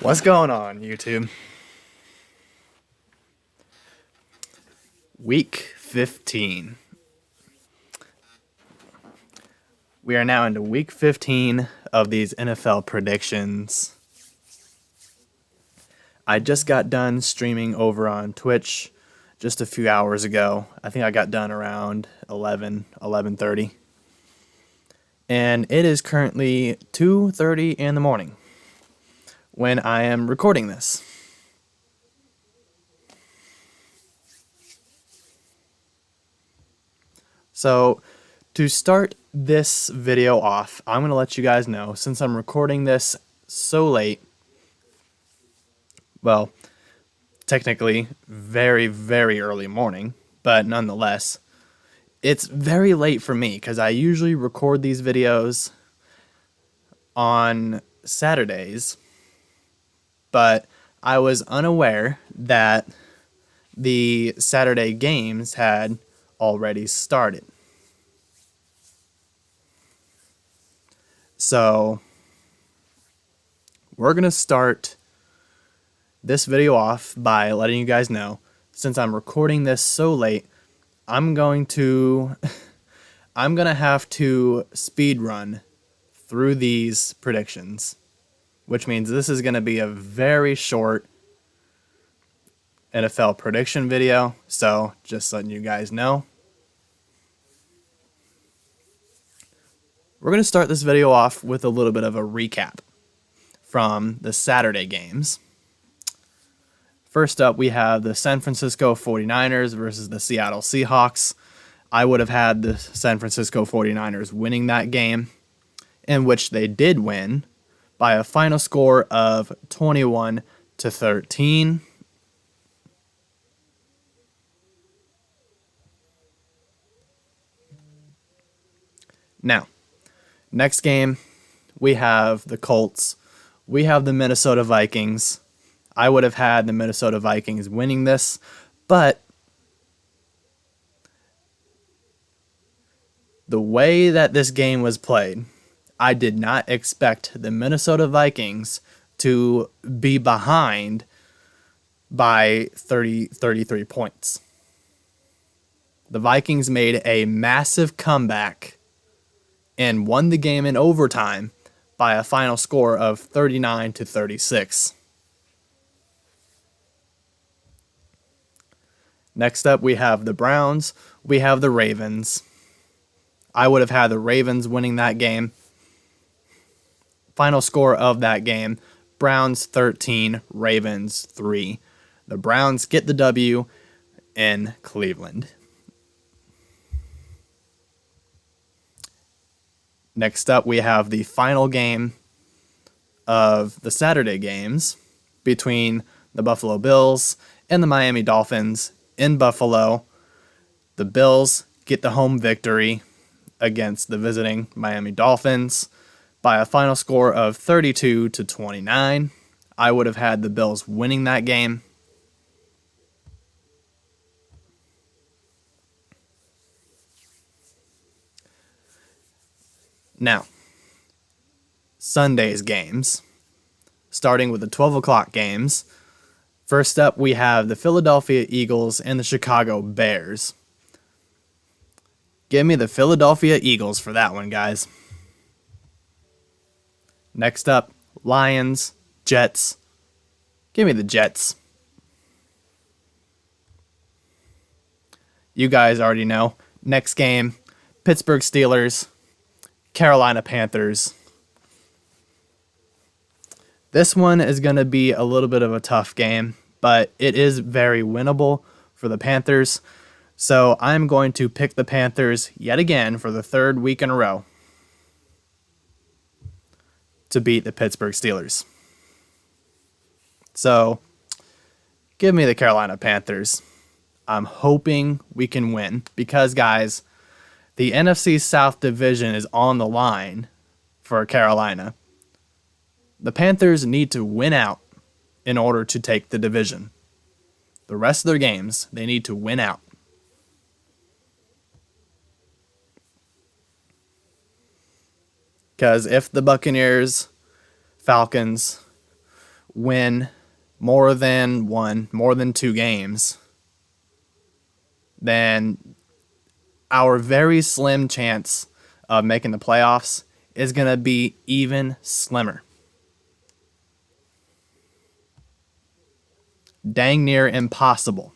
What's going on, YouTube? Week 15. We are now into week 15 of these NFL predictions. I just got done streaming over on Twitch just a few hours ago. I think I got done around 11:30. And it is currently 2:30 in the morning when I am recording this. So, to start this video off, I'm going to let you guys know, since I'm recording this so late, well, technically very, very early morning, but nonetheless, it's very late for me because I usually record these videos on Saturdays, but I was unaware that the Saturday games had already started. So we're going to start this video off by letting you guys know, since I'm recording this so late, I'm going to have to speed run through these predictions, which means this is going to be a very short NFL prediction video. So just letting you guys know. We're going to start this video off with a little bit of a recap from the Saturday games. First up, we have the San Francisco 49ers versus the Seattle Seahawks. I would have had the San Francisco 49ers winning that game, in which they did win by a final score of 21-13. Now, next game, we have the Colts. We have the Minnesota Vikings. I would have had the Minnesota Vikings winning this, but the way that this game was played, I did not expect the Minnesota Vikings to be behind by 33 points. The Vikings made a massive comeback and won the game in overtime by a final score of 39-36. Next up, we have the Browns. We have the Ravens. I would have had the Ravens winning that game. Final score of that game, Browns 13, Ravens 3. The Browns get the W in Cleveland. Next up, we have the final game of the Saturday games between the Buffalo Bills and the Miami Dolphins in Buffalo. The Bills get the home victory against the visiting Miami Dolphins by a final score of 32-29. I would have had the Bills winning that game. Now, Sunday's games, starting with the 12 o'clock games. First up, we have the Philadelphia Eagles and the Chicago Bears. Give me the Philadelphia Eagles for that one, guys. Next up, Lions, Jets. Give me the Jets. You guys already know. Next game, Pittsburgh Steelers, Carolina Panthers. This one is going to be a little bit of a tough game, but it is very winnable for the Panthers. So I'm going to pick the Panthers yet again for the third week in a row to beat the Pittsburgh Steelers. So give me the Carolina Panthers. I'm hoping we can win because, guys, the NFC South division is on the line for Carolina. The Panthers need to win out in order to take the division. The rest of their games, they need to win out. Because if the Buccaneers, Falcons win more than two games, then our very slim chance of making the playoffs is going to be even slimmer. Dang near impossible.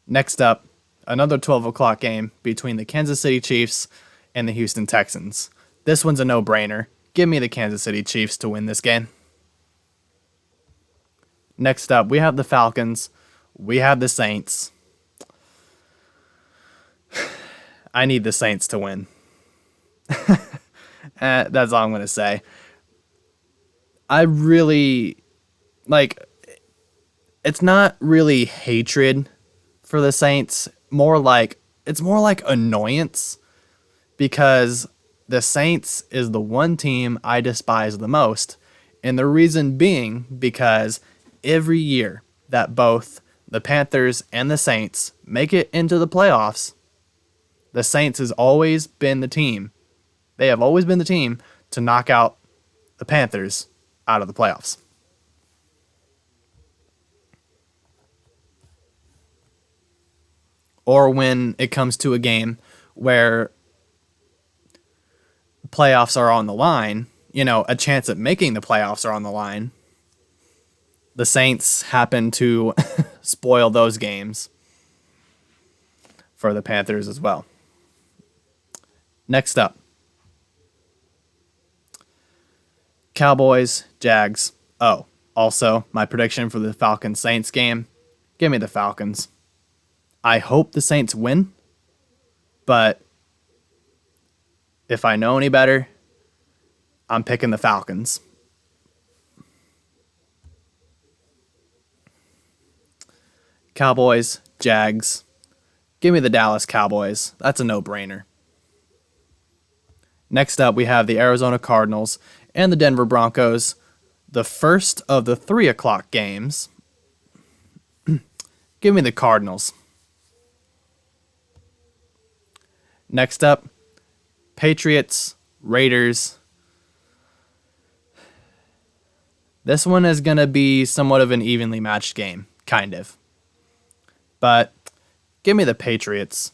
Next up, another 12 o'clock game between the Kansas City Chiefs and the Houston Texans. This one's a no-brainer. Give me the Kansas City Chiefs to win this game. Next up, we have the Falcons. We have the Saints. I need the Saints to win. That's all I'm going to say. I really, it's not really hatred for the Saints. It's more like annoyance, because the Saints is the one team I despise the most. And the reason being because every year that both the Panthers and the Saints make it into the playoffs, the Saints has always been the team. They have always been the team to knock out the Panthers out of the playoffs. Or when it comes to a game where playoffs are on the line, a chance at making the playoffs are on the line, the Saints happen to spoil those games for the Panthers as well. Next up, Cowboys, Jags. Oh, also, my prediction for the Falcons-Saints game, give me the Falcons. I hope the Saints win, but if I know any better, I'm picking the Falcons. Cowboys, Jags. Give me the Dallas Cowboys. That's a no-brainer. Next up, we have the Arizona Cardinals and the Denver Broncos, the first of the 3 o'clock games. Give me the Cardinals. Next up, Patriots, Raiders. This one is going to be somewhat of an evenly matched game, kind of. But give me the Patriots.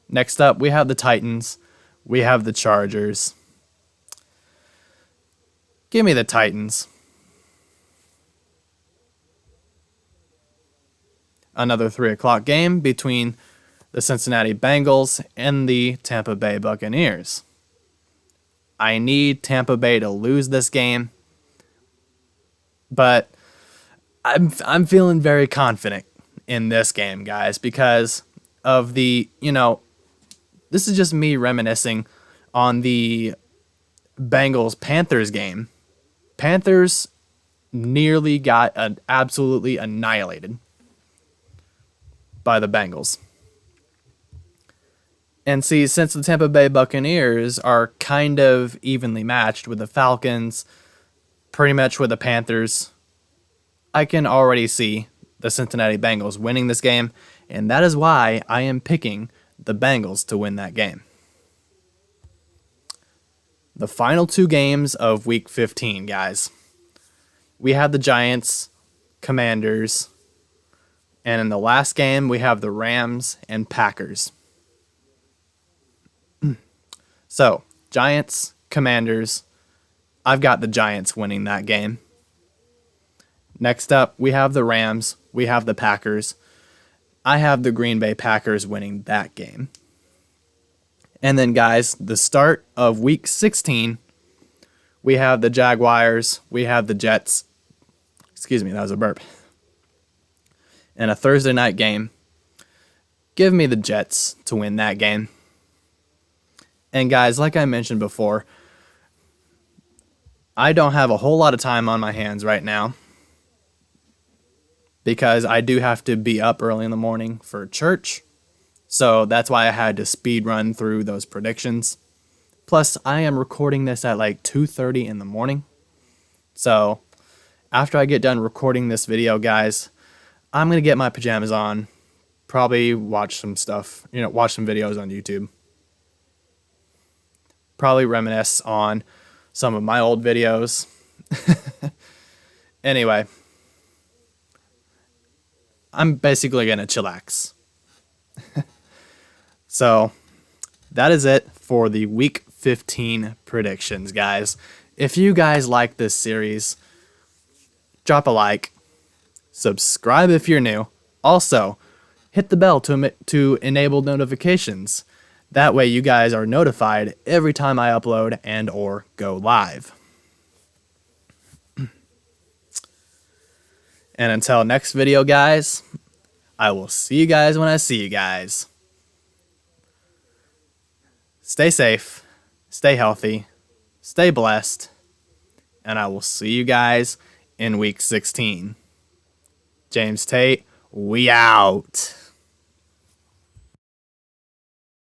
Next up, we have the Titans. We have the Chargers. Give me the Titans. Another 3 o'clock game between the Cincinnati Bengals and the Tampa Bay Buccaneers. I need Tampa Bay to lose this game, but I'm feeling very confident in this game, guys, because of the, this is just me reminiscing on the Bengals-Panthers game. Panthers nearly got absolutely annihilated by the Bengals. And see, since the Tampa Bay Buccaneers are kind of evenly matched with the Falcons, pretty much with the Panthers, I can already see the Cincinnati Bengals winning this game, and that is why I am picking the Bengals to win that game. The final 2 games of Week 15, guys. We have the Giants, Commanders, and in the last game, we have the Rams and Packers. So, Giants, Commanders. I've got the Giants winning that game. Next up, we have the Rams. We have the Packers. I have the Green Bay Packers winning that game. And then, guys, the start of Week 16, we have the Jaguars. We have the Jets. Excuse me, that was a burp. And a Thursday night game. Give me the Jets to win that game. And guys, like I mentioned before, I don't have a whole lot of time on my hands right now because I do have to be up early in the morning for church. So that's why I had to speed run through those predictions. Plus, I am recording this at like 2:30 in the morning. So after I get done recording this video, guys, I'm going to get my pajamas on, Probably watch some stuff, watch some videos on YouTube. Probably reminisce on some of my old videos. Anyway, I'm basically going to chillax. So that is it for the week 15 predictions, guys. If you guys like this series, drop a like, subscribe if you're new. Also, hit the bell to enable notifications. That way you guys are notified every time I upload and or go live. And until next video, guys, I will see you guys when I see you guys. Stay safe, stay healthy, stay blessed, and I will see you guys in week 16. James Tate, we out.